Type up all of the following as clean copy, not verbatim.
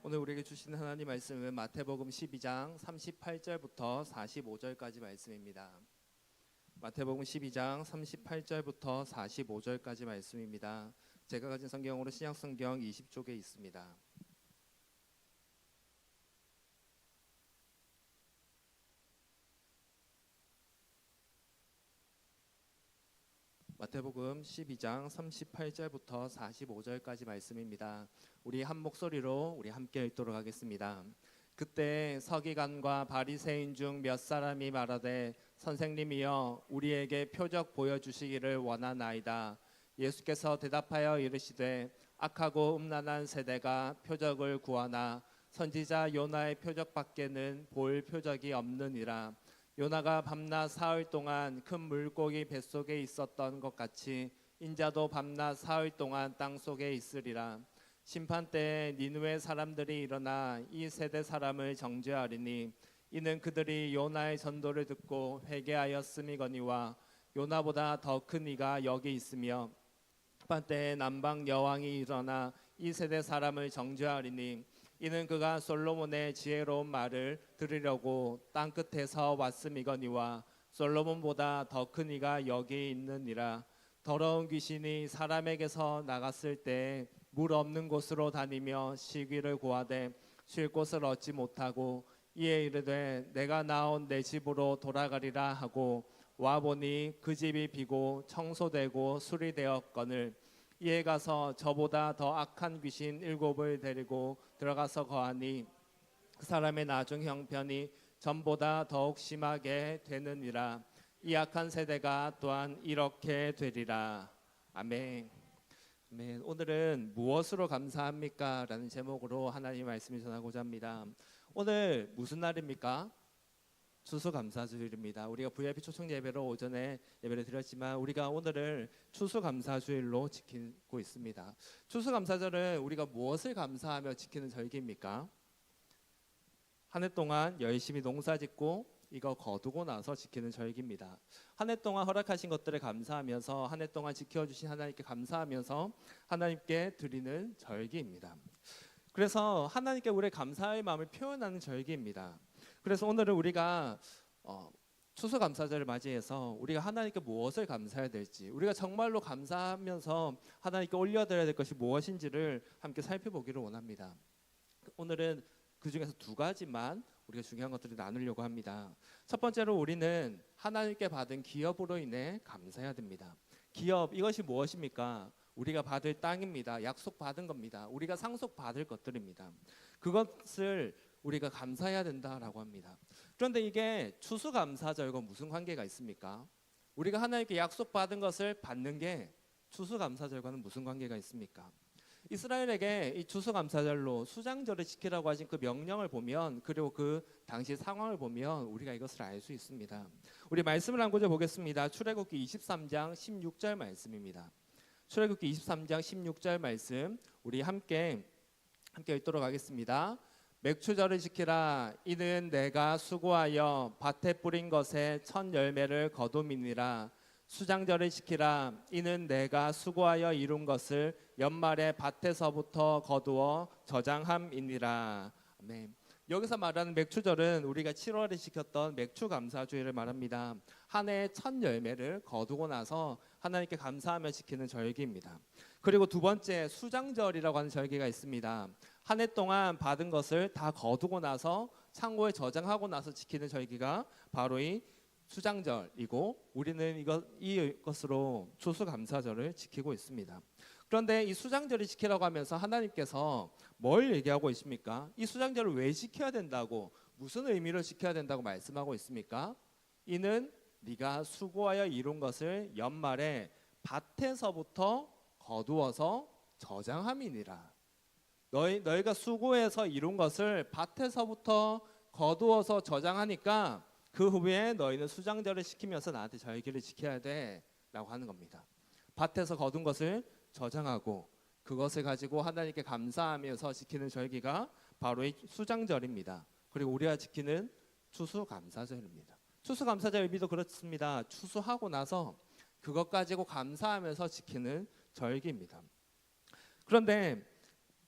오늘 우리에게 주신 하나님 말씀은 마태복음 12장 38절부터 45절까지 말씀입니다. 마태복음 12장 38절부터 45절까지 말씀입니다. 제가 가진 성경으로 신약성경 20쪽에 있습니다. 마태복음 12장 38절부터 45절까지 말씀입니다. 우리 한 목소리로 우리 함께 읽도록 하겠습니다. 그때 서기관과 바리새인 중 몇 사람이 말하되 선생님이여 우리에게 표적 보여주시기를 원하나이다. 예수께서 대답하여 이르시되 악하고 음란한 세대가 표적을 구하나 선지자 요나의 표적밖에는 볼 표적이 없느니라. 요나가 밤낮 사흘 동안 큰 물고기 뱃속에 있었던 것 같이 인자도 밤낮 사흘 동안 땅속에 있으리라. 심판 때에 니느웨 사람들이 일어나 이 세대 사람을 정죄하리니 이는 그들이 요나의 전도를 듣고 회개하였음이거니와 요나보다 더 큰 이가 여기 있으며 심판 때에 남방 여왕이 일어나 이 세대 사람을 정죄하리니 이는 그가 솔로몬의 지혜로운 말을 들으려고 땅 끝에서 왔음이거니와 솔로몬보다 더 큰 이가 여기 있느니라. 더러운 귀신이 사람에게서 나갔을 때 물 없는 곳으로 다니며 쉬기를 구하되 쉴 곳을 얻지 못하고 이에 이르되 내가 나온 내 집으로 돌아가리라 하고 와보니 그 집이 비고 청소되고 수리되었거늘 이에 가서 저보다 더 악한 귀신 7을 데리고 들어가서 거하니 그 사람의 나중 형편이 전보다 더욱 심하게 되느니라. 이 악한 세대가 또한 이렇게 되리라. 아멘. 아멘. 오늘은 무엇으로 감사합니까? 라는 제목으로 하나님의 말씀을 전하고자 합니다. 오늘 무슨 날입니까? 추수감사주일입니다. 우리가 VIP 초청 예배로 오전에 예배를 드렸지만 우리가 오늘을 추수감사주일로 지키고 있습니다. 추수감사절은 우리가 무엇을 감사하며 지키는 절기입니까? 한 해 동안 열심히 농사짓고 이거 거두고 나서 지키는 절기입니다. 한 해 동안 허락하신 것들을 감사하면서 한 해 동안 지켜주신 하나님께 감사하면서 하나님께 드리는 절기입니다. 그래서 하나님께 우리의 감사의 마음을 표현하는 절기입니다. 그래서 오늘은 우리가 추수감사절을 맞이해서 우리가 하나님께 무엇을 감사해야 될지, 우리가 정말로 감사하면서 하나님께 올려드려야 될 것이 무엇인지를 함께 살펴보기를 원합니다. 오늘은 그 중에서 두 가지만 우리가 중요한 것들을 나누려고 합니다. 첫 번째로 우리는 하나님께 받은 기업으로 인해 감사해야 됩니다. 기업, 이것이 무엇입니까? 우리가 받을 땅입니다. 약속받은 겁니다. 우리가 상속받을 것들입니다. 그것을 우리가 감사해야 된다라고 합니다. 그런데 이게 추수감사절과 무슨 관계가 있습니까? 우리가 하나님께 약속받은 것을 받는 게 추수감사절과는 무슨 관계가 있습니까? 이스라엘에게 이 추수감사절로 수장절을 지키라고 하신 그 명령을 보면, 그리고 그 당시 상황을 보면 우리가 이것을 알 수 있습니다. 우리 말씀을 한 구절 보겠습니다. 출애굽기 23장 16절 말씀입니다. 출애굽기 23장 16절 말씀 우리 함께 읽도록 하겠습니다. 맥추절을 지키라. 이는 내가 수고하여 밭에 뿌린 것에 첫 열매를 거둠이니라. 수장절을 지키라. 이는 내가 수고하여 이룬 것을 연말에 밭에서부터 거두어 저장함이니라. 아멘. 여기서 말하는 맥추절은 우리가 7월에 지켰던 맥추감사주일을 말합니다. 한 해의 첫 열매를 거두고 나서 하나님께 감사하며 지키는 절기입니다. 그리고 두 번째 수장절이라고 하는 절기가 있습니다. 한 해 동안 받은 것을 다 거두고 나서 창고에 저장하고 나서 지키는 절기가 바로 이 수장절이고, 우리는 이것으로 추수감사절을 지키고 있습니다. 그런데 이 수장절을 지키라고 하면서 하나님께서 뭘 얘기하고 있습니까? 이 수장절을 왜 지켜야 된다고, 무슨 의미로 지켜야 된다고 말씀하고 있습니까? 이는 네가 수고하여 이룬 것을 연말에 밭에서부터 거두어서 저장함이니라. 너희가 수고해서 이룬 것을 밭에서부터 거두어서 저장하니까 그 후에 너희는 수장절을 지키면서 나한테 절기를 지켜야 돼 라고 하는 겁니다. 밭에서 거둔 것을 저장하고 그것을 가지고 하나님께 감사하면서 지키는 절기가 바로 이 수장절입니다. 그리고 우리가 지키는 추수감사절입니다. 추수감사절 의미도 그렇습니다. 추수하고 나서 그것 가지고 감사하면서 지키는 절기입니다. 그런데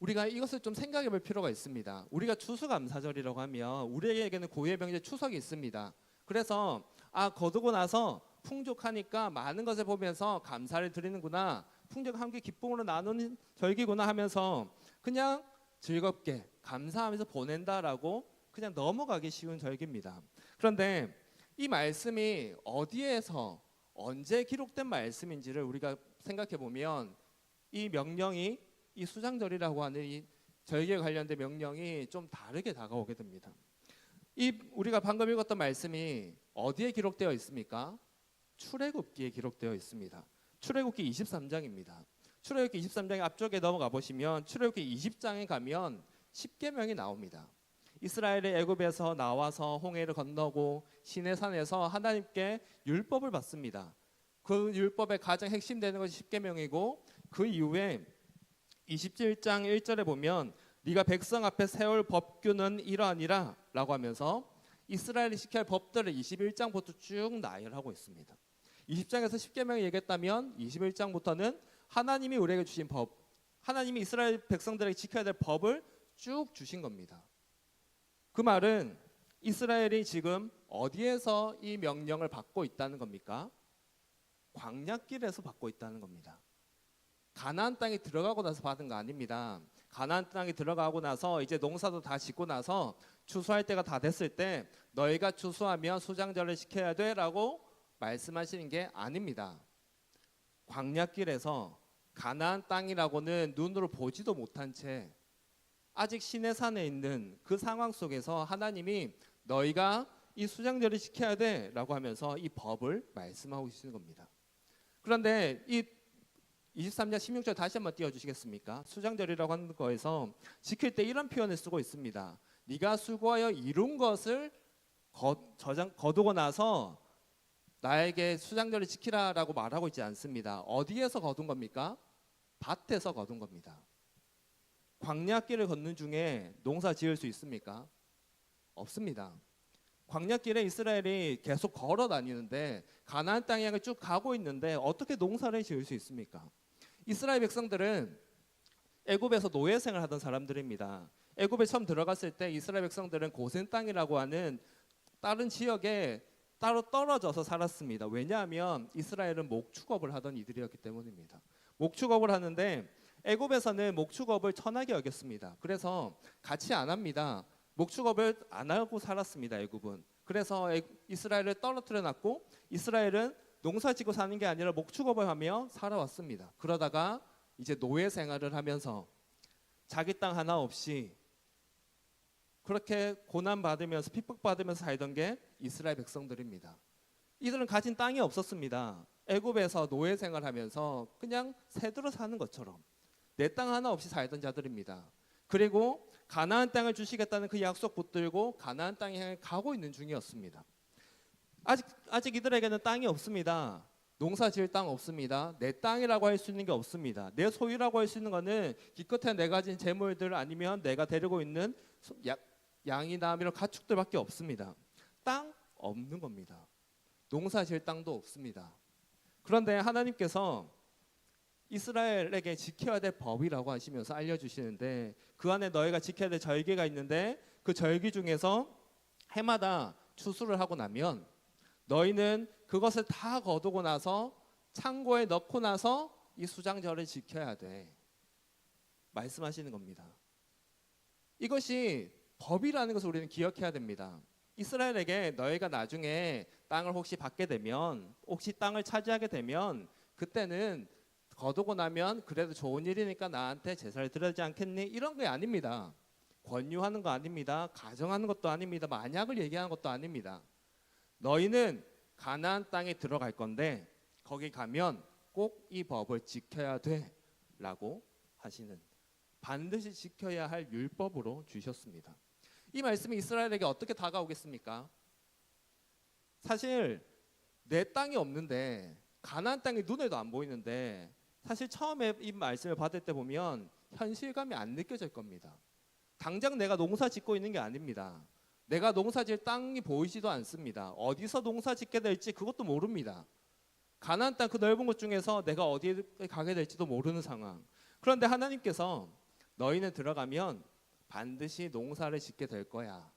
우리가 이것을 좀 생각해 볼 필요가 있습니다. 우리가 추수감사절이라고 하면 우리에게는 고유의 명절 추석이 있습니다. 그래서 거두고 나서 풍족하니까 많은 것을 보면서 감사를 드리는구나, 풍족과 함께 기쁨으로 나누는 절기구나 하면서 그냥 즐겁게 감사하면서 보낸다라고 그냥 넘어가기 쉬운 절기입니다. 그런데 이 말씀이 어디에서 언제 기록된 말씀인지를 우리가 생각해 보면 이 명령이, 이 수장절이라고 하는 이 절기에 관련된 명령이 좀 다르게 다가오게 됩니다. 이 우리가 방금 읽었던 말씀이 어디에 기록되어 있습니까? 출애굽기에 기록되어 있습니다. 출애굽기 23장입니다. 출애굽기 23장의 앞쪽에 넘어가 보시면 출애굽기 20장에 가면 십계명이 나옵니다. 이스라엘이 애굽에서 나와서 홍해를 건너고 시내산에서 하나님께 율법을 받습니다. 그 율법의 가장 핵심되는 것이 십계명이고, 그 이후에 27장 1절에 보면 네가 백성 앞에 세울 법규는 이러하니라 라고 하면서 이스라엘이 지켜야 할 법들을 21장부터 쭉 나열하고 있습니다. 20장에서 십계명을 얘기했다면 21장부터는 하나님이 우리에게 주신 법, 하나님이 이스라엘 백성들에게 지켜야 될 법을 쭉 주신 겁니다. 그 말은 이스라엘이 지금 어디에서 이 명령을 받고 있다는 겁니까? 광야길에서 받고 있다는 겁니다. 가나안 땅에 들어가고 나서 받은 거 아닙니다. 가나안 땅에 들어가고 나서 이제 농사도 다 짓고 나서 추수할 때가 다 됐을 때 너희가 추수하면 수장절을 지켜야 돼라고 말씀하시는 게 아닙니다. 광야길에서 가나안 땅이라고는 눈으로 보지도 못한 채 아직 시내산에 있는 그 상황 속에서 하나님이 너희가 이 수장절을 지켜야 돼라고 하면서 이 법을 말씀하고 계시는 겁니다. 그런데 이 23장 16절 다시 한번 띄워주시겠습니까? 수장절이라고 하는 거에서 지킬 때 이런 표현을 쓰고 있습니다. 네가 수고하여 이룬 것을 거두고 나서 나에게 수장절을 지키라라고 말하고 있지 않습니다. 어디에서 거둔 겁니까? 밭에서 거둔 겁니다. 광야길을 걷는 중에 농사 지을 수 있습니까? 없습니다. 광야길에 이스라엘이 계속 걸어 다니는데 가나안 땅에 향해 쭉 가고 있는데 어떻게 농사를 지을 수 있습니까? 이스라엘 백성들은 애굽에서 노예 생활을 하던 사람들입니다. 애굽에 처음 들어갔을 때 이스라엘 백성들은 고센 땅이라고 하는 다른 지역에 따로 떨어져서 살았습니다. 왜냐하면 이스라엘은 목축업을 하던 이들이었기 때문입니다. 목축업을 하는데 애굽에서는 목축업을 천하게 여겼습니다. 그래서 같이 안 합니다. 목축업을 안 하고 살았습니다. 애굽은. 그래서 이스라엘을 떨어뜨려 놨고 이스라엘은 농사짓고 사는 게 아니라 목축업을 하며 살아왔습니다. 그러다가 이제 노예 생활을 하면서 자기 땅 하나 없이 그렇게 고난받으면서 핍박받으면서 살던 게 이스라엘 백성들입니다. 이들은 가진 땅이 없었습니다. 애굽에서 노예 생활하면서 그냥 새들어 사는 것처럼 내 땅 하나 없이 살던 자들입니다. 그리고 가나안 땅을 주시겠다는 그 약속 붙들고 가나안 땅에 향해 가고 있는 중이었습니다. 아직 이들에게는 땅이 없습니다. 농사 지을 땅 없습니다. 내 땅이라고 할 수 있는 게 없습니다. 내 소유라고 할 수 있는 거는 기껏해 내가 가진 재물들 아니면 내가 데리고 있는 양이나 이런 가축들밖에 없습니다. 땅 없는 겁니다. 농사 지을 땅도 없습니다. 그런데 하나님께서 이스라엘에게 지켜야 될 법이라고 하시면서 알려주시는데 그 안에 너희가 지켜야 될 절기가 있는데 그 절기 중에서 해마다 추수를 하고 나면 너희는 그것을 다 거두고 나서 창고에 넣고 나서 이 수장절을 지켜야 돼 말씀하시는 겁니다. 이것이 법이라는 것을 우리는 기억해야 됩니다. 이스라엘에게 너희가 나중에 땅을 혹시 받게 되면 혹시 땅을 차지하게 되면 그때는 거두고 나면 그래도 좋은 일이니까 나한테 제사를 드리지 않겠니? 이런 게 아닙니다. 권유하는 거 아닙니다. 가정하는 것도 아닙니다. 만약을 얘기하는 것도 아닙니다. 너희는 가나안 땅에 들어갈 건데 거기 가면 꼭 이 법을 지켜야 돼 라고 하시는, 반드시 지켜야 할 율법으로 주셨습니다. 이 말씀이 이스라엘에게 어떻게 다가오겠습니까? 사실 내 땅이 없는데 가나안 땅이 눈에도 안 보이는데 사실 처음에 이 말씀을 받을 때 보면 현실감이 안 느껴질 겁니다. 당장 내가 농사 짓고 있는 게 아닙니다. 내가 농사 지을 땅이 보이지도 않습니다. 어디서 농사 짓게 될지 그것도 모릅니다. 가나안 땅 그 넓은 곳 중에서 내가 어디에 가게 될지도 모르는 상황. 그런데 하나님께서 너희는 들어가면 반드시 농사를 짓게 될 거야.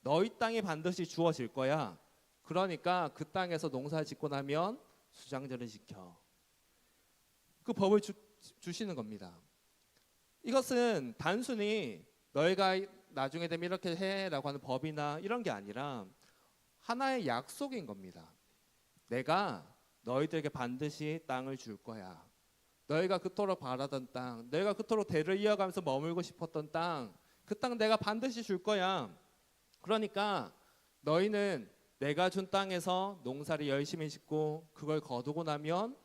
너희 땅이 반드시 주어질 거야. 그러니까 그 땅에서 농사를 짓고 나면 수장절을 지켜. 그 법을 주시는 겁니다. 이것은 단순히 너희가 나중에 되면 이렇게 해라고 하는 법이나 이런 게 아니라 하나의 약속인 겁니다. 내가 너희들에게 반드시 땅을 줄 거야. 너희가 그토록 바라던 땅, 너희가 그토록 대를 이어가면서 머물고 싶었던 땅, 그 땅 내가 반드시 줄 거야. 그러니까 너희는 내가 준 땅에서 농사를 열심히 짓고 그걸 거두고 나면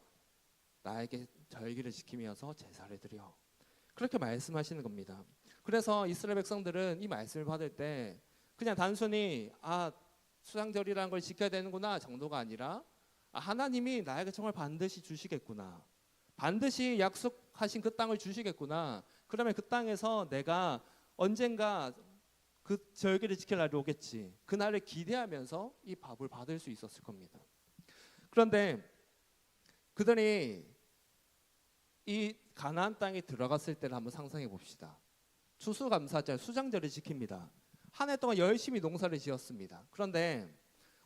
나에게 절기를 지키면서 제사를 드려. 그렇게 말씀하시는 겁니다. 그래서 이스라엘 백성들은 이 말씀을 받을 때 그냥 단순히 수장절이라는 걸 지켜야 되는구나 정도가 아니라 하나님이 나에게 정말 반드시 주시겠구나. 반드시 약속하신 그 땅을 주시겠구나. 그러면 그 땅에서 내가 언젠가 그 절기를 지킬 날이 오겠지. 그 날을 기대하면서 이 밥을 받을 수 있었을 겁니다. 그런데 그들이 이 가나안 땅에 들어갔을 때를 한번 상상해 봅시다. 추수감사절, 수장절을 지킵니다. 한 해 동안 열심히 농사를 지었습니다. 그런데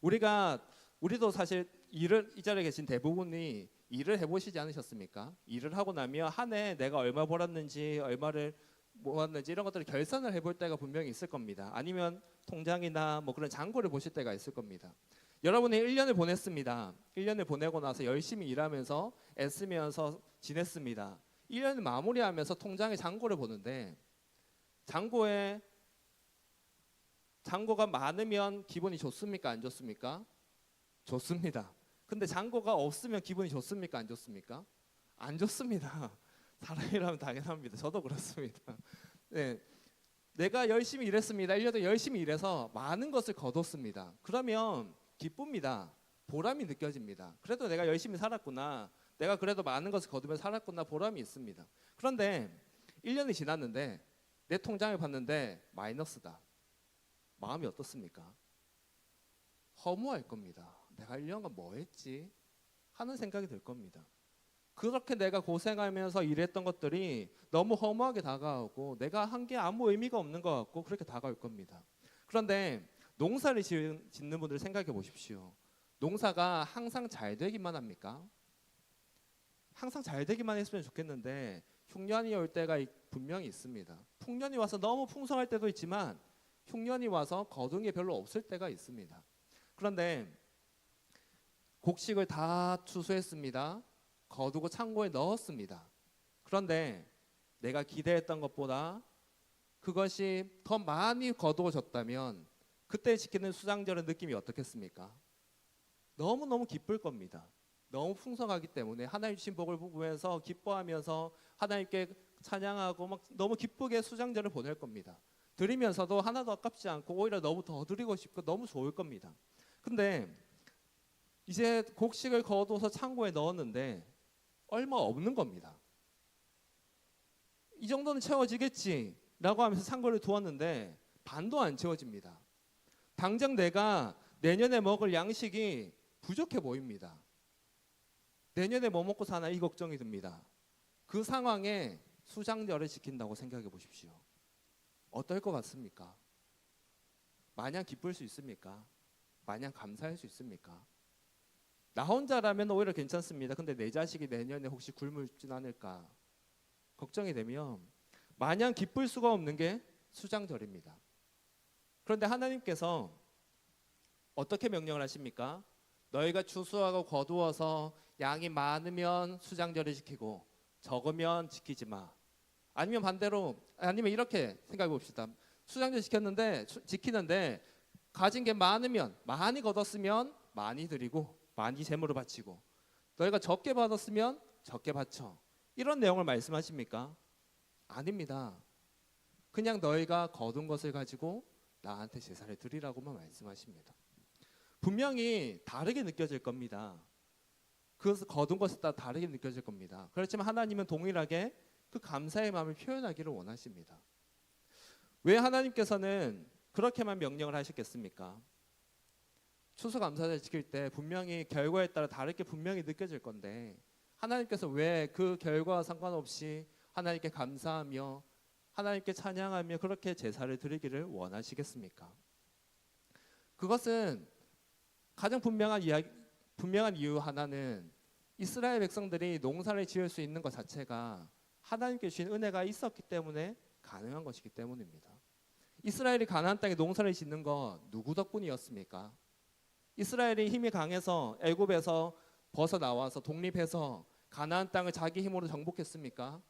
우리도 사실 이 자리에 계신 대부분이 일을 해보시지 않으셨습니까? 일을 하고 나면 한 해 내가 얼마 벌었는지 얼마를 모았는지 이런 것들을 결산을 해볼 때가 분명히 있을 겁니다. 아니면 통장이나 뭐 그런 잔고를 보실 때가 있을 겁니다. 여러분이 1년을 보냈습니다. 1년을 보내고 나서 열심히 일하면서 애쓰면서 지냈습니다. 1년을 마무리하면서 통장에 잔고를 보는데 잔고가 많으면 기분이 좋습니까? 안 좋습니까? 좋습니다. 근데 잔고가 없으면 기분이 좋습니까? 안 좋습니까? 안 좋습니다. 사람이라면 당연합니다. 저도 그렇습니다. 네, 내가 열심히 일했습니다. 1년도 열심히 일해서 많은 것을 거뒀습니다. 그러면 기쁩니다. 보람이 느껴집니다. 그래도 내가 열심히 살았구나. 내가 그래도 많은 것을 거두며 살았구나. 보람이 있습니다. 그런데 1년이 지났는데 내 통장을 봤는데 마이너스다. 마음이 어떻습니까? 허무할 겁니다. 내가 1년간 뭐 했지? 하는 생각이 들 겁니다. 그렇게 내가 고생하면서 일했던 것들이 너무 허무하게 다가오고 내가 한 게 아무 의미가 없는 것 같고 그렇게 다가올 겁니다. 그런데 농사를 짓는 분들 생각해 보십시오. 농사가 항상 잘 되기만 합니까? 항상 잘 되기만 했으면 좋겠는데 흉년이 올 때가 분명히 있습니다. 풍년이 와서 너무 풍성할 때도 있지만 흉년이 와서 거둔 게 별로 없을 때가 있습니다. 그런데 곡식을 다 추수했습니다. 거두고 창고에 넣었습니다. 그런데 내가 기대했던 것보다 그것이 더 많이 거두어졌다면 그때 지키는 수장절의 느낌이 어떻겠습니까? 너무너무 기쁠 겁니다. 너무 풍성하기 때문에 하나님 주신 복을 보면서 기뻐하면서 하나님께 찬양하고 막 너무 기쁘게 수장절을 보낼 겁니다. 드리면서도 하나도 아깝지 않고 오히려 너무 더 드리고 싶고 너무 좋을 겁니다. 근데 이제 곡식을 거둬서 창고에 넣었는데 얼마 없는 겁니다. 이 정도는 채워지겠지 라고 하면서 창고를 두었는데 반도 안 채워집니다. 당장 내가 내년에 먹을 양식이 부족해 보입니다. 내년에 뭐 먹고 사나 이 걱정이 듭니다. 그 상황에 수장절을 지킨다고 생각해 보십시오. 어떨 것 같습니까? 마냥 기쁠 수 있습니까? 마냥 감사할 수 있습니까? 나 혼자라면 오히려 괜찮습니다. 근데 내 자식이 내년에 혹시 굶을진 않을까 걱정이 되면 마냥 기쁠 수가 없는 게 수장절입니다. 그런데 하나님께서 어떻게 명령을 하십니까? 너희가 추수하고 거두어서 양이 많으면 수장절을 지키고 적으면 지키지 마. 아니면 이렇게 생각해 봅시다. 수장절 지키는데 가진 게 많으면 많이 거뒀으면 많이 드리고 많이 제물을 바치고 너희가 적게 받았으면 적게 바쳐. 이런 내용을 말씀하십니까? 아닙니다. 그냥 너희가 거둔 것을 가지고 나한테 제사를 드리라고만 말씀하십니다. 분명히 다르게 느껴질 겁니다. 그것을 거둔 것에 따라 다르게 느껴질 겁니다. 그렇지만 하나님은 동일하게 그 감사의 마음을 표현하기를 원하십니다. 왜 하나님께서는 그렇게만 명령을 하셨겠습니까? 추수감사절 지킬 때 분명히 결과에 따라 다르게 분명히 느껴질 건데 하나님께서 왜 그 결과와 상관없이 하나님께 감사하며 하나님께 찬양하며 그렇게 제사를 드리기를 원하시겠습니까? 그것은 가장 분명한 이유 하나는 이스라엘 백성들이 농사를 지을 수 있는 것 자체가 하나님께 주신 은혜가 있었기 때문에 가능한 것이기 때문입니다. 이스라엘이 가나안 땅에 농사를 짓는 건 누구 덕분이었습니까? 이스라엘이 힘이 강해서 애굽에서 벗어나와서 독립해서 가나안 땅을 자기 힘으로 정복했습니까?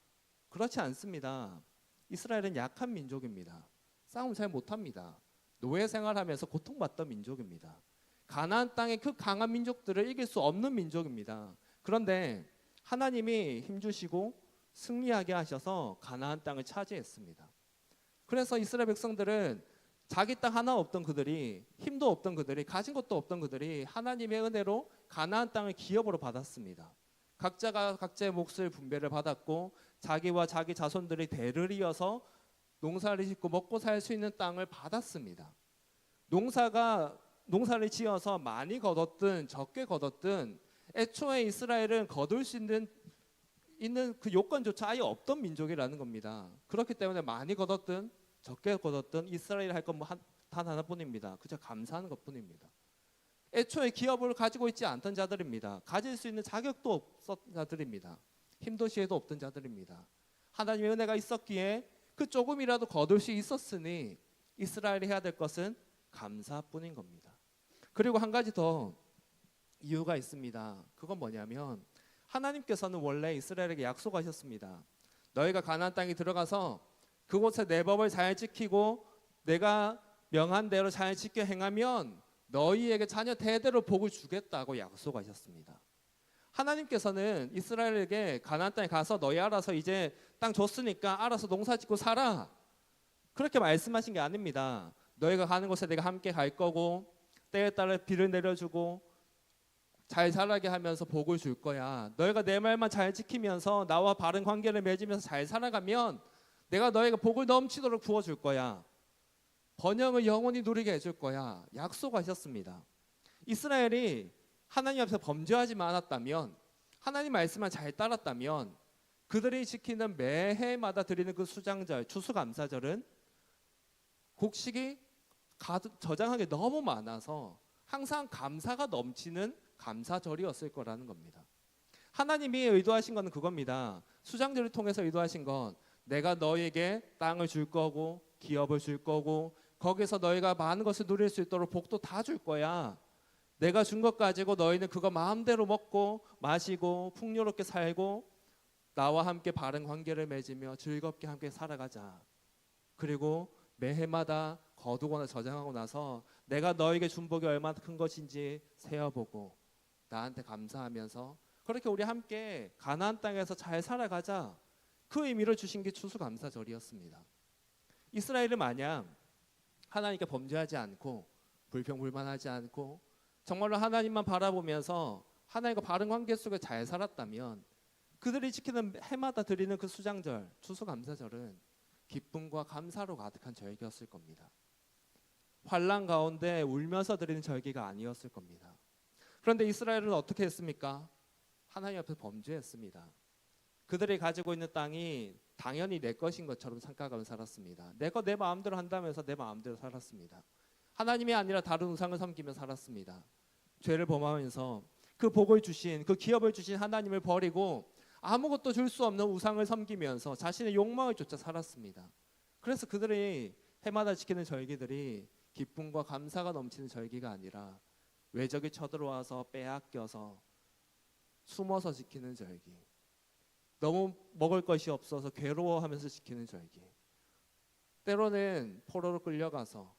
그렇지 않습니다. 이스라엘은 약한 민족입니다. 싸움 잘 못합니다. 노예 생활하면서 고통받던 민족입니다. 가나안 땅의 그 강한 민족들을 이길 수 없는 민족입니다. 그런데 하나님이 힘주시고 승리하게 하셔서 가나안 땅을 차지했습니다. 그래서 이스라엘 백성들은 자기 땅 하나 없던 그들이, 힘도 없던 그들이, 가진 것도 없던 그들이 하나님의 은혜로 가나안 땅을 기업으로 받았습니다. 각자가 각자의 몫을 분배를 받았고 자기와 자기 자손들이 대를 이어서 농사를 짓고 먹고 살 수 있는 땅을 받았습니다. 농사를 지어서 많이 거뒀든 적게 거뒀든 애초에 이스라엘은 거둘 수 있는 그 요건조차 아예 없던 민족이라는 겁니다. 그렇기 때문에 많이 거뒀든 적게 거뒀든 이스라엘이 할 건 단 하나뿐입니다. 그저 감사하는 것뿐입니다. 애초에 기업을 가지고 있지 않던 자들입니다. 가질 수 있는 자격도 없었던 자들입니다. 힘도 시에도 없던 자들입니다. 하나님의 은혜가 있었기에 그 조금이라도 거둘 수 있었으니 이스라엘이 해야 될 것은 감사뿐인 겁니다. 그리고 한 가지 더 이유가 있습니다. 그건 뭐냐면 하나님께서는 원래 이스라엘에게 약속하셨습니다. 너희가 가나안 땅에 들어가서 그곳에 내 법을 잘 지키고 내가 명한 대로 잘 지켜 행하면 너희에게 자녀 대대로 복을 주겠다고 약속하셨습니다. 하나님께서는 이스라엘에게 가나안 땅에 가서 너희 알아서 이제 땅 줬으니까 알아서 농사 짓고 살아, 그렇게 말씀하신 게 아닙니다. 너희가 가는 곳에 내가 함께 갈 거고 때에 따라 비를 내려주고 잘 자라게 하면서 복을 줄 거야. 너희가 내 말만 잘 지키면서 나와 바른 관계를 맺으면서 잘 살아가면 내가 너희가 복을 넘치도록 부어줄 거야. 번영을 영원히 누리게 해줄 거야. 약속하셨습니다. 이스라엘이 하나님 앞에서 범죄하지 않았다면, 하나님 말씀만 잘 따랐다면 그들이 지키는 매해마다 드리는 그 수장절, 추수감사절은 곡식이 저장한 게 너무 많아서 항상 감사가 넘치는 감사절이었을 거라는 겁니다. 하나님이 의도하신 건 그겁니다. 수장절을 통해서 의도하신 건 내가 너에게 땅을 줄 거고 기업을 줄 거고 거기서 너희가 많은 것을 누릴 수 있도록 복도 다 줄 거야. 내가 준 것 가지고 너희는 그거 마음대로 먹고 마시고 풍요롭게 살고 나와 함께 바른 관계를 맺으며 즐겁게 함께 살아가자. 그리고 매해마다 거두거나 저장하고 나서 내가 너에게 준 복이 얼마나 큰 것인지 세어보고 나한테 감사하면서 그렇게 우리 함께 가나안 땅에서 잘 살아가자. 그 의미를 주신 게 추수감사절이었습니다. 이스라엘은 만약 하나님께 범죄하지 않고 불평불만하지 않고 정말로 하나님만 바라보면서 하나님과 바른 관계 속에 잘 살았다면 그들이 지키는 해마다 드리는 그 수장절, 추수감사절은 기쁨과 감사로 가득한 절기였을 겁니다. 환난 가운데 울면서 드리는 절기가 아니었을 겁니다. 그런데 이스라엘은 어떻게 했습니까? 하나님 앞에 범죄했습니다. 그들이 가지고 있는 땅이 당연히 내 것인 것처럼 생각하며 살았습니다. 내 것 내 마음대로 한다면서 내 마음대로 살았습니다. 하나님이 아니라 다른 우상을 섬기며 살았습니다. 죄를 범하면서 그 복을 주신, 그 기업을 주신 하나님을 버리고 아무것도 줄 수 없는 우상을 섬기면서 자신의 욕망을 쫓아 살았습니다. 그래서 그들이 해마다 지키는 절기들이 기쁨과 감사가 넘치는 절기가 아니라 외적이 쳐들어와서 빼앗겨서 숨어서 지키는 절기, 너무 먹을 것이 없어서 괴로워하면서 지키는 절기, 때로는 포로로 끌려가서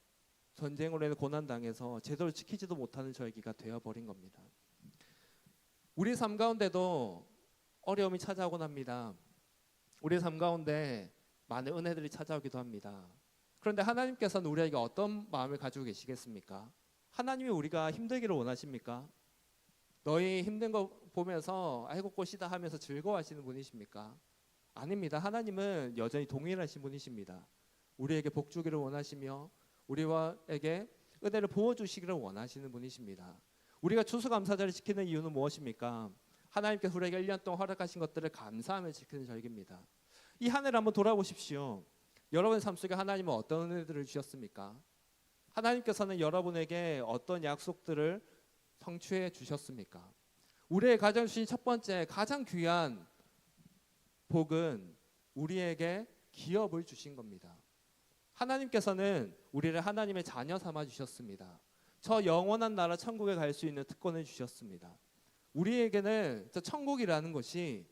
전쟁으로 인해 고난당해서 제대로 지키지도 못하는 절기가 되어버린 겁니다. 우리 삶 가운데도 어려움이 찾아오곤 합니다. 우리 삶 가운데 많은 은혜들이 찾아오기도 합니다. 그런데 하나님께서는 우리에게 어떤 마음을 가지고 계시겠습니까? 하나님이 우리가 힘들기를 원하십니까? 너희 힘든 거 보면서 아이고 꽃이다 하면서 즐거워하시는 분이십니까? 아닙니다. 하나님은 여전히 동일하신 분이십니다. 우리에게 복 주기를 원하시며 우리에게 은혜를 부어주시기를 원하시는 분이십니다. 우리가 추수감사절을 지키는 이유는 무엇입니까? 하나님께서 우리에게 1년 동안 허락하신 것들을 감사하며 지키는 절기입니다. 이 한 해를 한번 돌아보십시오. 여러분의 삶 속에 하나님은 어떤 은혜들을 주셨습니까? 하나님께서는 여러분에게 어떤 약속들을 성취해 주셨습니까? 우리의 가정 주신 첫 번째 가장 귀한 복은 우리에게 기업을 주신 겁니다. 하나님께서는 우리를 하나님의 자녀 삼아 주셨습니다. 저 영원한 나라 천국에 갈 수 있는 특권을 주셨습니다. 우리에게는 저 천국이라는 것이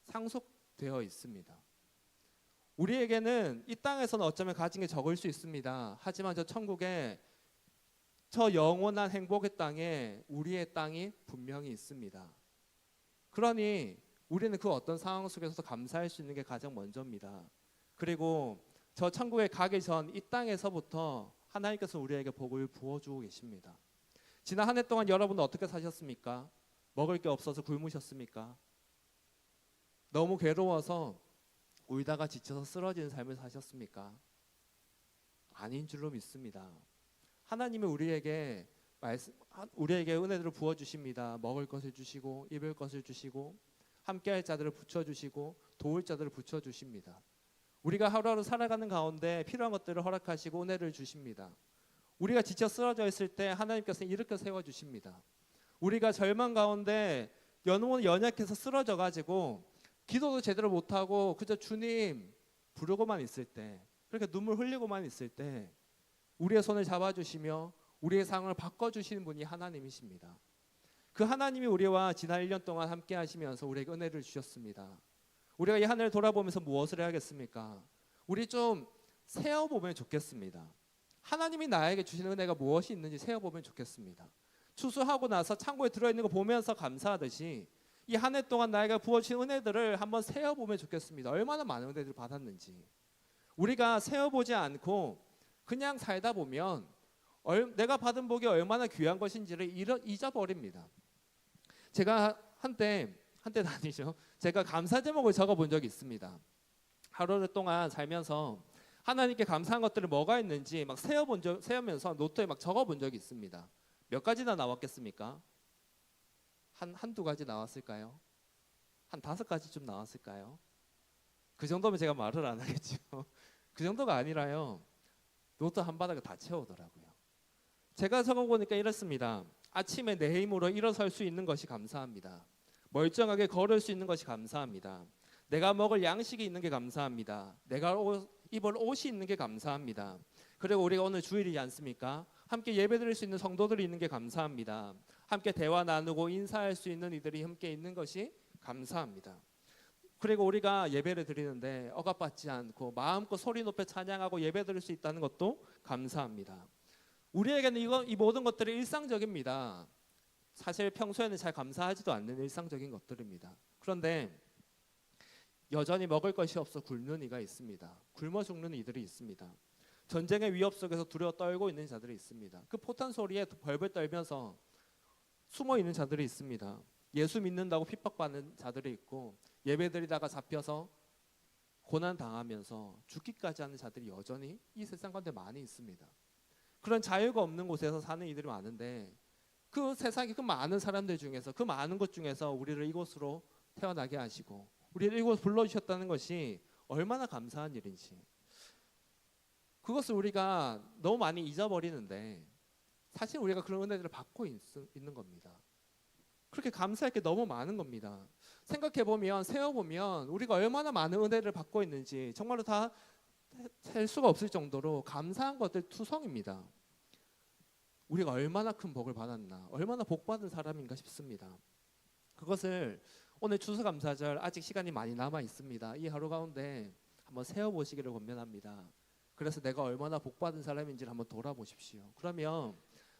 상속되어 있습니다. 우리에게는 이 땅에서는 어쩌면 가진 게 적을 수 있습니다. 하지만 저 천국에 저 영원한 행복의 땅에 우리의 땅이 분명히 있습니다. 그러니 우리는 그 어떤 상황 속에서도 감사할 수 있는 게 가장 먼저입니다. 그리고 저 천국에 가기 전 이 땅에서부터 하나님께서 우리에게 복을 부어주고 계십니다. 지난 한 해 동안 여러분은 어떻게 사셨습니까? 먹을 게 없어서 굶으셨습니까? 너무 괴로워서 울다가 지쳐서 쓰러지는 삶을 사셨습니까? 아닌 줄로 믿습니다. 하나님은 우리에게 은혜를 부어주십니다. 먹을 것을 주시고 입을 것을 주시고 함께할 자들을 붙여주시고 도울 자들을 붙여주십니다. 우리가 하루하루 살아가는 가운데 필요한 것들을 허락하시고 은혜를 주십니다. 우리가 지쳐 쓰러져 있을 때 하나님께서 일으켜 세워주십니다. 우리가 절망 가운데 영혼 연약해서 쓰러져 가지고 기도도 제대로 못하고 그저 주님 부르고만 있을 때, 그렇게 눈물 흘리고만 있을 때 우리의 손을 잡아주시며 우리의 상황을 바꿔주시는 분이 하나님이십니다. 그 하나님이 우리와 지난 1년 동안 함께 하시면서 우리에게 은혜를 주셨습니다. 우리가 이 한 해를 돌아보면서 무엇을 해야겠습니까? 우리 좀 세어보면 좋겠습니다. 하나님이 나에게 주시는 은혜가 무엇이 있는지 세어보면 좋겠습니다. 추수하고 나서 창고에 들어있는 거 보면서 감사하듯이 이 한 해 동안 나에게 부어주신 은혜들을 한번 세어보면 좋겠습니다. 얼마나 많은 은혜들을 받았는지. 우리가 세어보지 않고 그냥 살다 보면 내가 받은 복이 얼마나 귀한 것인지를 잊어버립니다. 제가 한때는 아니죠. 제가 감사 제목을 적어본 적이 있습니다. 하루 동안 살면서 하나님께 감사한 것들이 뭐가 있는지 막 세우면서 노트에 막 적어본 적이 있습니다. 몇 가지나 나왔겠습니까? 한두 가지 나왔을까요? 한 5가지쯤 나왔을까요? 그 정도면 제가 말을 안 하겠죠. 그 정도가 아니라요. 노트 한 바닥을 다 채우더라고요. 제가 적어보니까 이렇습니다. 아침에 내 힘으로 일어설 수 있는 것이 감사합니다. 멀쩡하게 걸을 수 있는 것이 감사합니다. 내가 먹을 양식이 있는 게 감사합니다. 내가 입을 옷이 있는 게 감사합니다. 그리고 우리가 오늘 주일이지 않습니까? 함께 예배드릴 수 있는 성도들이 있는 게 감사합니다. 함께 대화 나누고 인사할 수 있는 이들이 함께 있는 것이 감사합니다. 그리고 우리가 예배를 드리는데 억압받지 않고 마음껏 소리 높여 찬양하고 예배드릴 수 있다는 것도 감사합니다. 우리에게는 이 모든 것들이 일상적입니다. 사실 평소에는 잘 감사하지도 않는 일상적인 것들입니다. 그런데 여전히 먹을 것이 없어 굶는 이가 있습니다. 굶어 죽는 이들이 있습니다. 전쟁의 위협 속에서 두려워 떨고 있는 자들이 있습니다. 그 포탄 소리에 벌벌 떨면서 숨어 있는 자들이 있습니다. 예수 믿는다고 핍박받는 자들이 있고 예배드리다가 잡혀서 고난 당하면서 죽기까지 하는 자들이 여전히 이 세상 가운데 많이 있습니다. 그런 자유가 없는 곳에서 사는 이들이 많은데 그 세상의 그 많은 사람들 중에서 그 많은 것 중에서 우리를 이곳으로 태어나게 하시고 우리를 이곳 불러주셨다는 것이 얼마나 감사한 일인지 그것을 우리가 너무 많이 잊어버리는데 사실 우리가 그런 은혜들을 받고 있는 겁니다. 그렇게 감사할 게 너무 많은 겁니다. 생각해보면 세어보면 우리가 얼마나 많은 은혜를 받고 있는지 정말로 다 셀 수가 없을 정도로 감사한 것들 투성입니다. 우리가 얼마나 큰 복을 받았나 얼마나 복받은 사람인가 싶습니다. 그것을 오늘 추수감사절 아직 시간이 많이 남아 있습니다. 이 하루 가운데 한번 세어보시기를 권면합니다. 그래서 내가 얼마나 복받은 사람인지를 한번 돌아보십시오. 그러면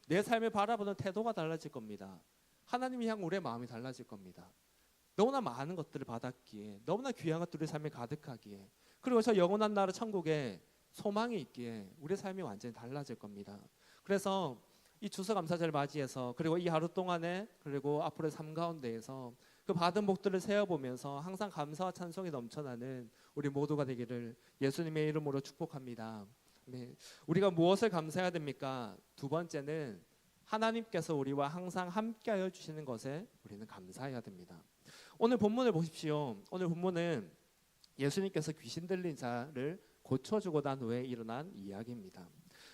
내 삶을 바라보는 태도가 달라질 겁니다. 하나님이 향 우리의 마음이 달라질 겁니다. 너무나 많은 것들을 받았기에 너무나 귀한 것들이 삶에 가득하기에 그리고 저 영원한 나라 천국에 소망이 있기에 우리의 삶이 완전히 달라질 겁니다. 그래서 이 추수감사절을 맞이해서 그리고 이 하루 동안에 그리고 앞으로의 삶 가운데에서 그 받은 복들을 세어보면서 항상 감사와 찬송이 넘쳐나는 우리 모두가 되기를 예수님의 이름으로 축복합니다. 네. 우리가 무엇을 감사해야 됩니까? 두 번째는 하나님께서 우리와 항상 함께하여 주시는 것에 우리는 감사해야 됩니다. 오늘 본문을 보십시오. 오늘 본문은 예수님께서 귀신 들린 자를 고쳐주고 난 후에 일어난 이야기입니다.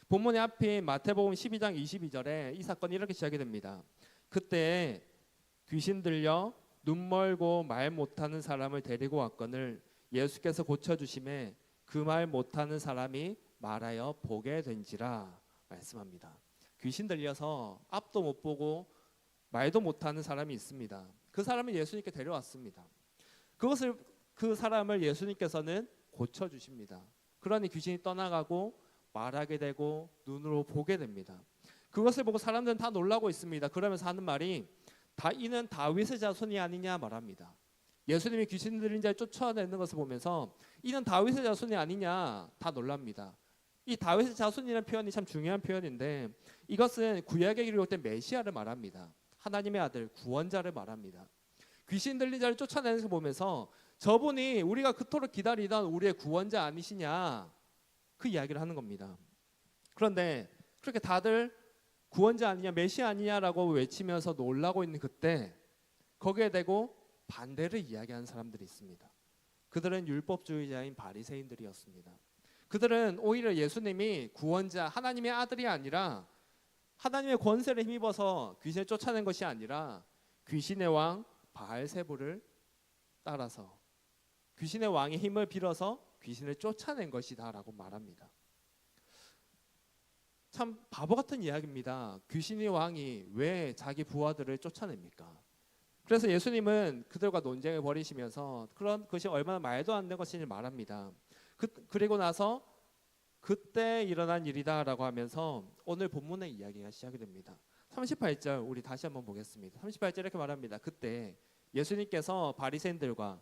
본문의 앞인 마태복음 12장 22절에 이 사건이 이렇게 시작이 됩니다. 그때 귀신 들려 눈 멀고 말 못하는 사람을 데리고 왔거늘 예수께서 고쳐주심에 그 말 못하는 사람이 말하여 보게 된지라 말씀합니다. 귀신 들려서 앞도 못 보고 말도 못하는 사람이 있습니다. 그 사람을 예수님께 데려왔습니다. 그 사람을 예수님께서는 고쳐주십니다. 그러니 귀신이 떠나가고 말하게 되고 눈으로 보게 됩니다. 그것을 보고 사람들은 다 놀라고 있습니다. 그러면서 하는 말이 이는 다윗의 자손이 아니냐 말합니다. 예수님이 귀신 들린 자를 쫓아내는 것을 보면서 이는 다윗의 자손이 아니냐 다 놀랍니다. 이 다윗의 자손이라는 표현이 참 중요한 표현인데 이것은 구약에 기록된 메시아를 말합니다. 하나님의 아들 구원자를 말합니다. 귀신 들린 자를 쫓아내는 것을 보면서 저분이 우리가 그토록 기다리던 우리의 구원자 아니시냐 그 이야기를 하는 겁니다. 그런데 그렇게 다들 구원자 아니냐 메시아 아니냐라고 외치면서 놀라고 있는 그때 거기에 대고 반대를 이야기하는 사람들이 있습니다. 그들은 율법주의자인 바리새인들이었습니다. 그들은 오히려 예수님이 구원자 하나님의 아들이 아니라 하나님의 권세를 힘입어서 귀신을 쫓아낸 것이 아니라 귀신의 왕 바알세불을 따라서 귀신의 왕의 힘을 빌어서 귀신을 쫓아낸 것이다 라고 말합니다. 참 바보 같은 이야기입니다. 귀신의 왕이 왜 자기 부하들을 쫓아냅니까? 그래서 예수님은 그들과 논쟁을 벌이시면서 그런 것이 얼마나 말도 안 되는 것인지 말합니다. 그리고 나서 그때 일어난 일이다라고 하면서 오늘 본문의 이야기가 시작이 됩니다. 38절 우리 다시 한번 보겠습니다. 38절 이렇게 말합니다. 그때 예수님께서 바리새인들과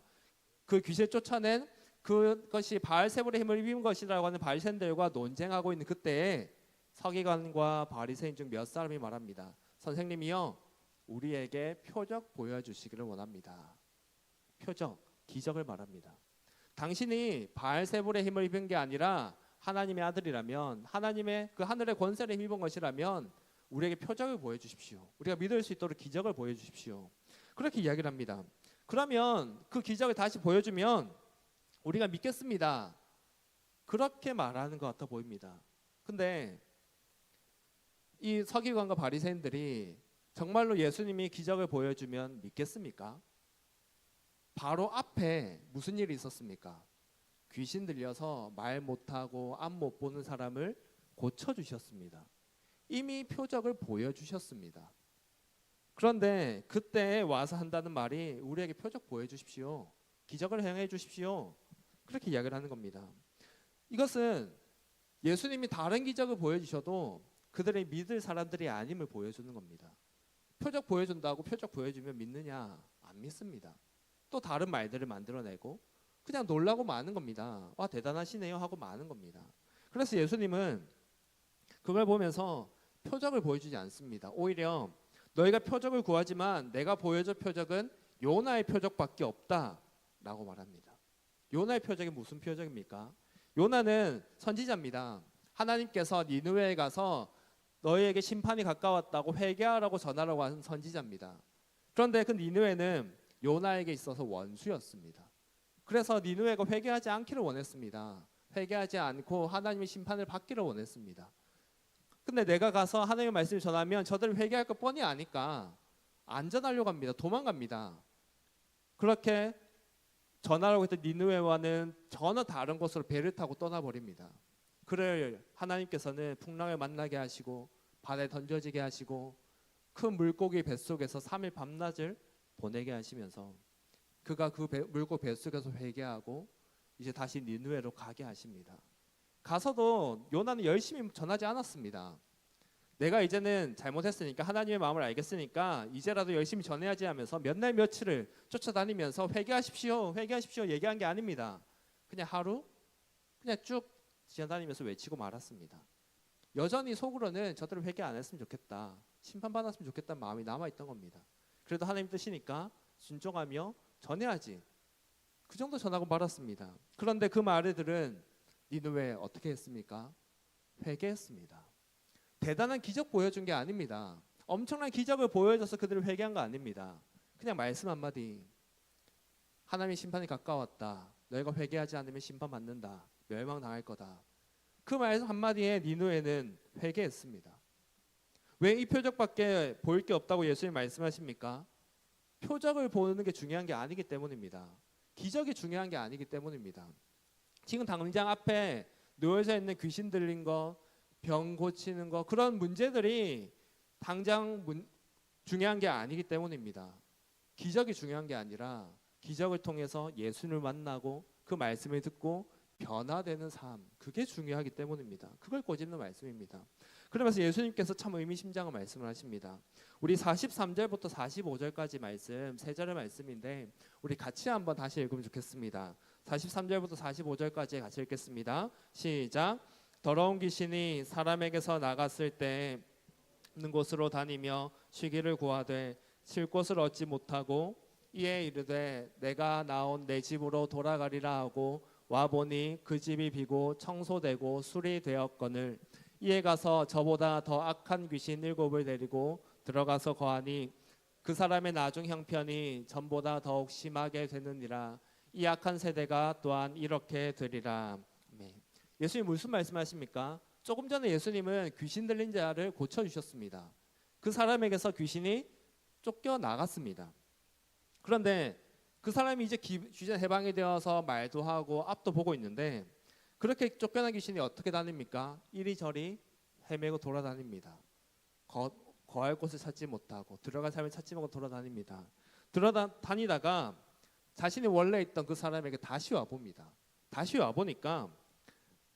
그 귀신을 쫓아낸 그것이 바알세불의 힘을 입은 것이라고 하는 바리새인들과 논쟁하고 있는 그때에 서기관과 바리새인 중 몇 사람이 말합니다. 선생님이여 우리에게 표적 보여주시기를 원합니다. 표적, 기적을 말합니다. 당신이 바알세불의 힘을 입은 게 아니라 하나님의 아들이라면 하나님의 그 하늘의 권세를 힘입은 것이라면 우리에게 표적을 보여주십시오. 우리가 믿을 수 있도록 기적을 보여주십시오. 그렇게 이야기를 합니다. 그러면 그 기적을 다시 보여주면 우리가 믿겠습니다. 그렇게 말하는 것 같아 보입니다. 근데 이 서기관과 바리새인들이 정말로 예수님이 기적을 보여주면 믿겠습니까? 바로 앞에 무슨 일이 있었습니까? 귀신 들려서 말 못하고 앞 못 보는 사람을 고쳐주셨습니다. 이미 표적을 보여주셨습니다. 그런데 그때 와서 한다는 말이 우리에게 표적 보여주십시오. 기적을 행해 주십시오. 그렇게 이야기를 하는 겁니다. 이것은 예수님이 다른 기적을 보여주셔도 그들의 믿을 사람들이 아님을 보여주는 겁니다. 표적 보여준다고 표적 보여주면 믿느냐? 안 믿습니다. 또 다른 말들을 만들어내고 그냥 놀라고 마는 겁니다. 와 대단하시네요 하고 마는 겁니다. 그래서 예수님은 그걸 보면서 표적을 보여주지 않습니다. 오히려 너희가 표적을 구하지만 내가 보여줄 표적은 요나의 표적밖에 없다라고 말합니다. 요나의 표적이 무슨 표적입니까? 요나는 선지자입니다. 하나님께서 니느웨에 가서 너희에게 심판이 가까웠다고 회개하라고 전하라고 하는 선지자입니다. 그런데 그 니느웨는 요나에게 있어서 원수였습니다. 그래서 니느웨가 회개하지 않기를 원했습니다. 회개하지 않고 하나님의 심판을 받기를 원했습니다. 근데 내가 가서 하나님의 말씀을 전하면 저들은 회개할 것 뻔히 아니까 안전하려고 합니다. 도망갑니다. 그렇게 전하라고 했던 니느웨와는 전혀 다른 곳으로 배를 타고 떠나버립니다. 그를 하나님께서는 풍랑을 만나게 하시고 바다에 던져지게 하시고 큰 물고기 뱃속에서 3일 밤낮을 보내게 하시면서 그가 그 물고기 뱃속에서 회개하고 이제 다시 니느웨로 가게 하십니다. 가서도 요나는 열심히 전하지 않았습니다. 내가 이제는 잘못했으니까 하나님의 마음을 알겠으니까 이제라도 열심히 전해야지 하면서 몇 날 며칠을 쫓아다니면서 회개하십시오 회개하십시오 얘기한 게 아닙니다. 그냥 하루 그냥 쭉 지나다니면서 외치고 말았습니다. 여전히 속으로는 저들을 회개 안 했으면 좋겠다. 심판받았으면 좋겠다는 마음이 남아있던 겁니다. 그래도 하나님 뜻이니까 순종하며 전해야지. 그 정도 전하고 말았습니다. 그런데 그 말들은 니느웨 어떻게 했습니까? 회개했습니다. 대단한 기적 보여준 게 아닙니다. 엄청난 기적을 보여줘서 그들을 회개한 거 아닙니다. 그냥 말씀 한마디. 하나님의 심판이 가까웠다. 너희가 회개하지 않으면 심판받는다. 멸망당할 거다. 그 말 한마디에 니누에는 회개했습니다. 왜 이 표적밖에 보일 게 없다고 예수님 말씀하십니까? 표적을 보는 게 중요한 게 아니기 때문입니다. 기적이 중요한 게 아니기 때문입니다. 지금 당장 앞에 놓여져 있는 귀신 들린 거, 병 고치는 거, 그런 문제들이 당장 중요한 게 아니기 때문입니다. 기적이 중요한 게 아니라 기적을 통해서 예수를 만나고 그 말씀을 듣고 변화되는 삶, 그게 중요하기 때문입니다. 그걸 꼬집는 말씀입니다. 그러면서 예수님께서 참 의미심장한 말씀을 하십니다. 우리 43절부터 45절까지 말씀, 세 절의 말씀인데 우리 같이 한번 다시 읽으면 좋겠습니다. 43절부터 45절까지 같이 읽겠습니다. 시작. 더러운 귀신이 사람에게서 나갔을 때 있는 곳으로 다니며 쉬기를 구하되 쉴 곳을 얻지 못하고 이에 이르되 내가 나온 내 집으로 돌아가리라 하고 와보니 그 집이 비고 청소되고 수리되었거늘 이에 가서 저보다 더 악한 귀신 7을 데리고 들어가서 거하니 그 사람의 나중 형편이 전보다 더욱 심하게 되느니라. 이 악한 세대가 또한 이렇게 되리라. 예수님 무슨 말씀하십니까? 조금 전에 예수님은 귀신 들린 자를 고쳐주셨습니다. 그 사람에게서 귀신이 쫓겨나갔습니다. 그런데 그 사람이 이제 귀신 해방이 되어서 말도 하고 앞도 보고 있는데 그렇게 쫓겨난 귀신이 어떻게 다닙니까? 이리저리 헤매고 돌아다닙니다. 거할 곳을 찾지 못하고 들어갈 삶을 찾지 못하고 돌아다닙니다. 다니다가 자신이 원래 있던 그 사람에게 다시 와봅니다. 다시 와보니까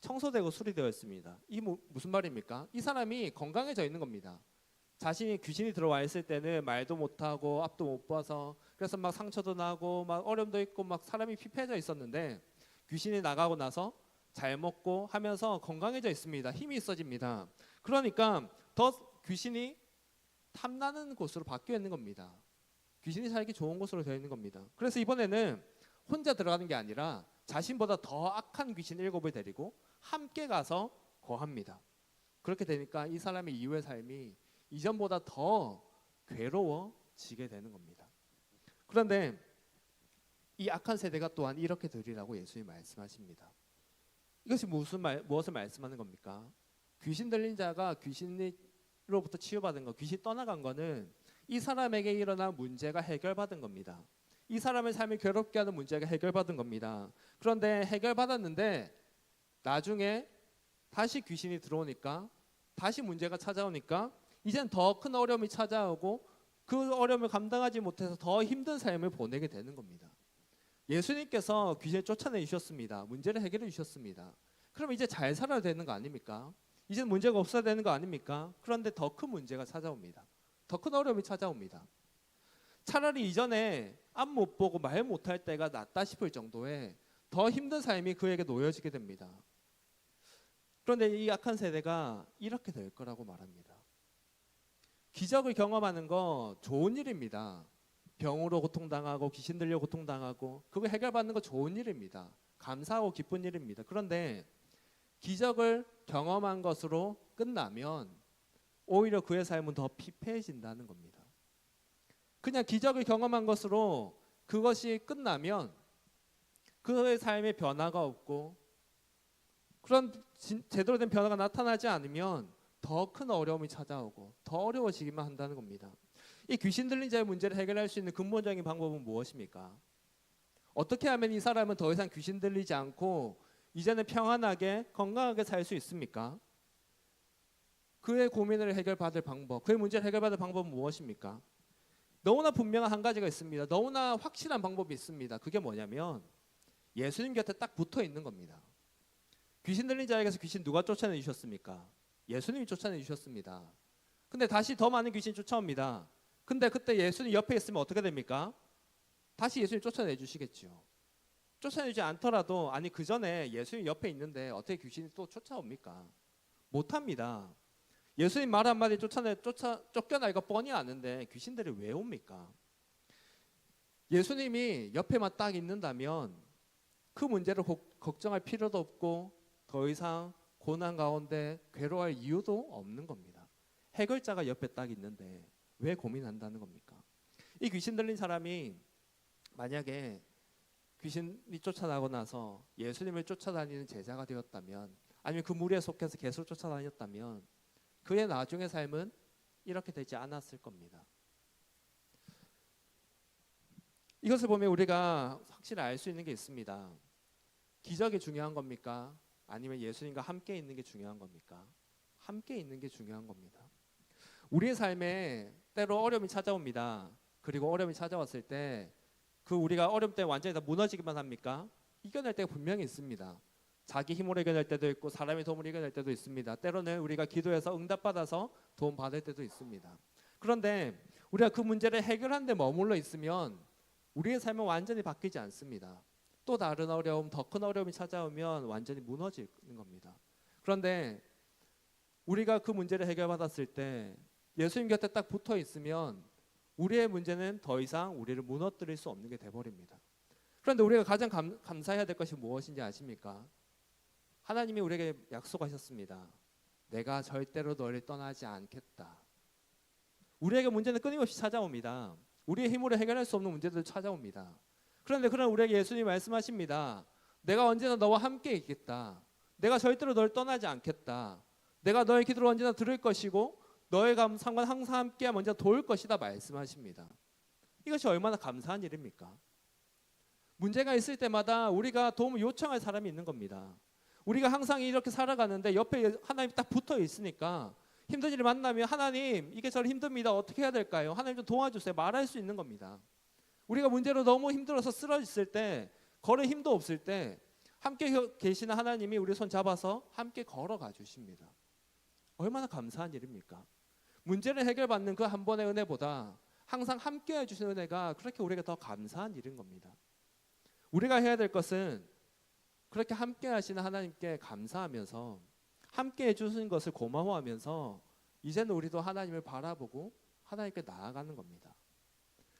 청소되고 수리되어 있습니다. 이 무슨 말입니까? 이 사람이 건강해져 있는 겁니다. 자신이 귀신이 들어와 있을 때는 말도 못하고 앞도 못 봐서 그래서 막 상처도 나고 막 어려움도 있고 막 사람이 피폐해져 있었는데 귀신이 나가고 나서 잘 먹고 하면서 건강해져 있습니다. 힘이 있어집니다. 그러니까 더 귀신이 탐나는 곳으로 바뀌어 있는 겁니다. 귀신이 살기 좋은 곳으로 되어 있는 겁니다. 그래서 이번에는 혼자 들어가는 게 아니라 자신보다 더 악한 귀신 7을 데리고 함께 가서 거합니다. 그렇게 되니까 이 사람의 이후의 삶이 이전보다 더 괴로워지게 되는 겁니다. 그런데 이 악한 세대가 또한 이렇게 되리라고 예수님이 말씀하십니다. 이것이 무엇을 말씀하는 겁니까? 귀신 들린 자가 귀신으로부터 치유받은 것, 귀신이 떠나간 거는 이 사람에게 일어난 문제가 해결받은 겁니다. 이 사람의 삶을 괴롭게 하는 문제가 해결받은 겁니다. 그런데 해결받았는데 나중에 다시 귀신이 들어오니까 다시 문제가 찾아오니까 이젠 더 큰 어려움이 찾아오고 그 어려움을 감당하지 못해서 더 힘든 삶을 보내게 되는 겁니다. 예수님께서 귀신을 쫓아내 주셨습니다. 문제를 해결해 주셨습니다. 그럼 이제 잘 살아야 되는 거 아닙니까? 이제 문제가 없어야 되는 거 아닙니까? 그런데 더 큰 문제가 찾아옵니다. 더 큰 어려움이 찾아옵니다. 차라리 이전에 앞 못 보고 말 못할 때가 낫다 싶을 정도의 더 힘든 삶이 그에게 놓여지게 됩니다. 그런데 이 악한 세대가 이렇게 될 거라고 말합니다. 기적을 경험하는 거 좋은 일입니다. 병으로 고통당하고 귀신 들려 고통당하고 그거 해결받는 거 좋은 일입니다. 감사하고 기쁜 일입니다. 그런데 기적을 경험한 것으로 끝나면 오히려 그의 삶은 더 피폐해진다는 겁니다. 그냥 기적을 경험한 것으로 그것이 끝나면 그의 삶에 변화가 없고 그런 제대로 된 변화가 나타나지 않으면 더 큰 어려움이 찾아오고 더 어려워지기만 한다는 겁니다. 이 귀신 들린 자의 문제를 해결할 수 있는 근본적인 방법은 무엇입니까? 어떻게 하면 이 사람은 더 이상 귀신 들리지 않고 이제는 평안하게 건강하게 살 수 있습니까? 그의 고민을 해결받을 방법, 그의 문제를 해결받을 방법은 무엇입니까? 너무나 분명한 한 가지가 있습니다. 너무나 확실한 방법이 있습니다. 그게 뭐냐면 예수님 곁에 딱 붙어 있는 겁니다. 귀신 들린 자에게서 귀신 누가 쫓아내 주셨습니까? 예수님이 쫓아내 주셨습니다. 근데 다시 더 많은 귀신이 쫓아옵니다. 근데 그때 예수님 옆에 있으면 어떻게 됩니까? 다시 예수님 쫓아내 주시겠죠. 쫓아내지 않더라도 아니 그 전에 예수님 옆에 있는데 어떻게 귀신이 또 쫓아옵니까? 못합니다. 예수님 말 한마디 쫓겨나기가 뻔히 아는데 귀신들이 왜 옵니까? 예수님이 옆에만 딱 있는다면 그 문제를 걱정할 필요도 없고 더 이상 고난 가운데 괴로워할 이유도 없는 겁니다. 해결자가 옆에 딱 있는데 왜 고민한다는 겁니까? 이 귀신 들린 사람이 만약에 귀신이 쫓아나고 나서 예수님을 쫓아다니는 제자가 되었다면, 아니면 그 무리에 속해서 계속 쫓아다녔다면 그의 나중의 삶은 이렇게 되지 않았을 겁니다. 이것을 보면 우리가 확실히 알 수 있는 게 있습니다. 기적이 중요한 겁니까? 아니면 예수님과 함께 있는 게 중요한 겁니까? 함께 있는 게 중요한 겁니다. 우리의 삶에 때로 어려움이 찾아옵니다. 그리고 어려움이 찾아왔을 때 그 우리가 어려움 때문에 완전히 다 무너지기만 합니까? 이겨낼 때가 분명히 있습니다. 자기 힘으로 이겨낼 때도 있고 사람의 도움으로 이겨낼 때도 있습니다. 때로는 우리가 기도해서 응답받아서 도움받을 때도 있습니다. 그런데 우리가 그 문제를 해결하는 데 머물러 있으면 우리의 삶은 완전히 바뀌지 않습니다. 또 다른 어려움, 더 큰 어려움이 찾아오면 완전히 무너지는 겁니다. 그런데 우리가 그 문제를 해결받았을 때 예수님 곁에 딱 붙어 있으면 우리의 문제는 더 이상 우리를 무너뜨릴 수 없는 게 돼버립니다. 그런데 우리가 가장 감사해야 될 것이 무엇인지 아십니까? 하나님이 우리에게 약속하셨습니다. 내가 절대로 너를 떠나지 않겠다. 우리에게 문제는 끊임없이 찾아옵니다. 우리의 힘으로 해결할 수 없는 문제들도 찾아옵니다. 그런데 그런 우리에게 예수님이 말씀하십니다. 내가 언제나 너와 함께 있겠다. 내가 절대로 너를 떠나지 않겠다. 내가 너의 기도를 언제나 들을 것이고 너의 삶과 항상 함께하면 언제나 도울 것이다 말씀하십니다. 이것이 얼마나 감사한 일입니까? 문제가 있을 때마다 우리가 도움을 요청할 사람이 있는 겁니다. 우리가 항상 이렇게 살아가는데 옆에 하나님이 딱 붙어 있으니까 힘든 일을 만나면 하나님 이게 저를 힘듭니다. 어떻게 해야 될까요? 하나님 좀 도와주세요. 말할 수 있는 겁니다. 우리가 문제로 너무 힘들어서 쓰러졌을 때, 걸을 힘도 없을 때 함께 계시는 하나님이 우리 손 잡아서 함께 걸어가 주십니다. 얼마나 감사한 일입니까? 문제를 해결받는 그 한 번의 은혜보다 항상 함께 해주시는 은혜가 그렇게 우리에게 더 감사한 일인 겁니다. 우리가 해야 될 것은 그렇게 함께 하시는 하나님께 감사하면서 함께 해주신 것을 고마워하면서 이제는 우리도 하나님을 바라보고 하나님께 나아가는 겁니다.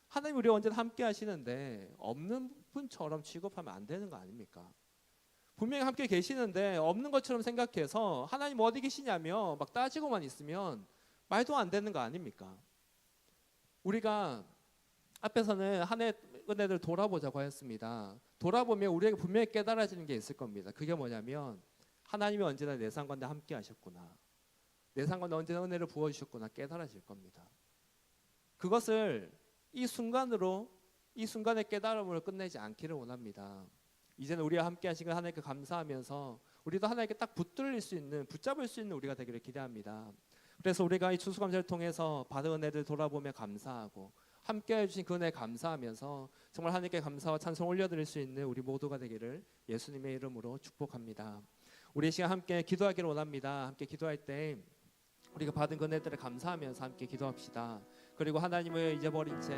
하나님 우리 언제나 함께 하시는데 없는 분처럼 취급하면 안 되는 거 아닙니까? 분명히 함께 계시는데 없는 것처럼 생각해서 하나님 어디 계시냐며 막 따지고만 있으면 말도 안 되는 거 아닙니까? 우리가 앞에서는 한 해 은혜를 돌아보자고 하였습니다. 돌아보면 우리에게 분명히 깨달아지는 게 있을 겁니다. 그게 뭐냐면 하나님이 언제나 내 상관과 함께 하셨구나. 내 상관에 언제나 은혜를 부어주셨구나 깨달아질 겁니다. 그것을 이 순간의 깨달음으로 끝내지 않기를 원합니다. 이제는 우리와 함께 하신 것 하나님께 감사하면서 우리도 하나님께 딱 붙잡을 수 있는 우리가 되기를 기대합니다. 그래서 우리가 이 추수감사를 통해서 받은 은혜를 돌아보며 감사하고 함께 해주신 그 은혜에 감사하면서 정말 하나님께 감사와 찬송 올려드릴 수 있는 우리 모두가 되기를 예수님의 이름으로 축복합니다. 우리 이 시간 함께 기도하기를 원합니다. 함께 기도할 때 우리가 받은 그 은혜들을 감사하면서 함께 기도합시다. 그리고 하나님을 잊어버린 채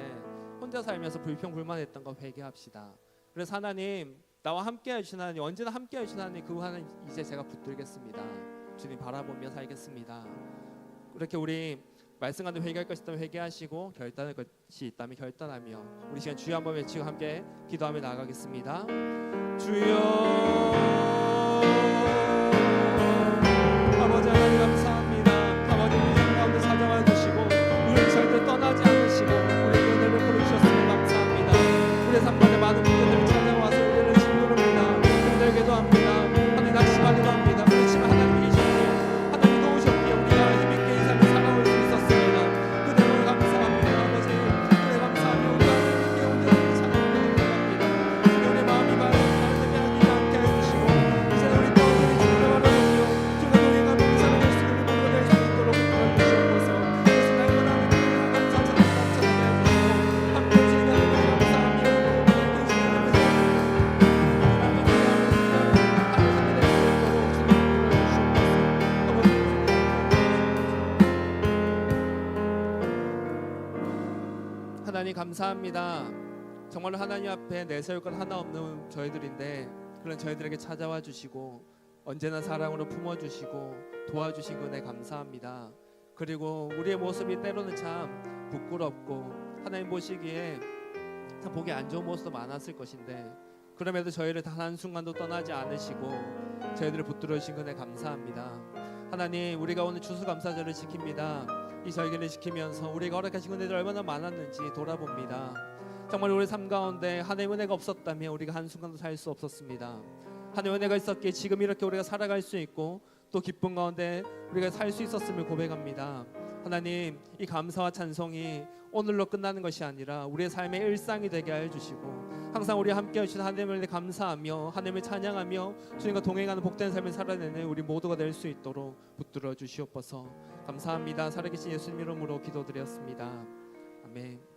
혼자 살면서 불평불만했던 거 회개합시다. 그래서 하나님 나와 함께 해주신 하나님, 언제나 함께 해주신 하나님, 그 하나님 이제 제가 붙들겠습니다. 주님 바라보며 살겠습니다. 그렇게 우리 말씀 가운데 회개할 것이 있다면 회개하시고 결단할 것이 있다면 결단하며 우리 시간 주여 한번 외치고 함께 기도하며 나아가겠습니다. 주여 아버지 하나님 감사합니다. 아버지 우리 삶 가운데 찾아와 주시고 우리를 절대 떠나지 않으시고 우리에게 은혜를 베풀어주셨으니 감사합니다. 우리의 삶 가운데 많은 문제들을 찾아와서 우리를 짓누릅니다. 힘들게도 합니다. 하나님 낙심하기도 합니다. 그렇지만 하나님 계셨기에 하나님 도우셨기에 우리가 힘있게 이 삶을 살아올 수 있었습니다. 그대로 감사합니다. 아버지 그대 감사하며 우리가 힘있게 온전히 찬양을 드립니다. 주님 우리 마음이 바르게 않게 해주시고 이제 우리 또 우리 주님을 바라보며 주가 동행하며 이 삶을 낼 수 있는 우리 모두가 될 수 있도록 도와주시옵소서. 예수 나의 원하는 감사 찬양 감사하게 해주시고 함께 주님 하나님 감사하며 하나님 감사합니다. 정말로 하나님 앞에 내세울 것 하나 없는 저희들인데 그런 저희들에게 찾아와 주시고 언제나 사랑으로 품어주시고 도와주신 은혜 감사합니다. 그리고 우리의 모습이 때로는 참 부끄럽고 하나님 보시기에 참 보기 안 좋은 모습도 많았을 것인데 그럼에도 저희를 단 한순간도 떠나지 않으시고 저희들을 붙들어 주신 은혜 감사합니다. 하나님 우리가 오늘 추수감사절을 지킵니다. 이 절기를 지키면서 우리가 허락하신 은혜들 얼마나 많았는지 돌아봅니다. 정말 우리 삶 가운데 하나님의 은혜가 없었다면 우리가 한순간도 살 수 없었습니다. 하나님의 은혜가 있었기에 지금 이렇게 우리가 살아갈 수 있고 또 기쁨 가운데 우리가 살 수 있었음을 고백합니다. 하나님, 이 감사와 찬송이 오늘로 끝나는 것이 아니라 우리의 삶의 일상이 되게 해주시고 항상 우리 함께 하신 하나님을 감사하며 하나님을 찬양하며 주님과 동행하는 복된 삶을 살아내는 우리 모두가 될 수 있도록 붙들어 주시옵소서. 감사합니다. 살아계신 예수님 이름으로 기도드렸습니다. 아멘.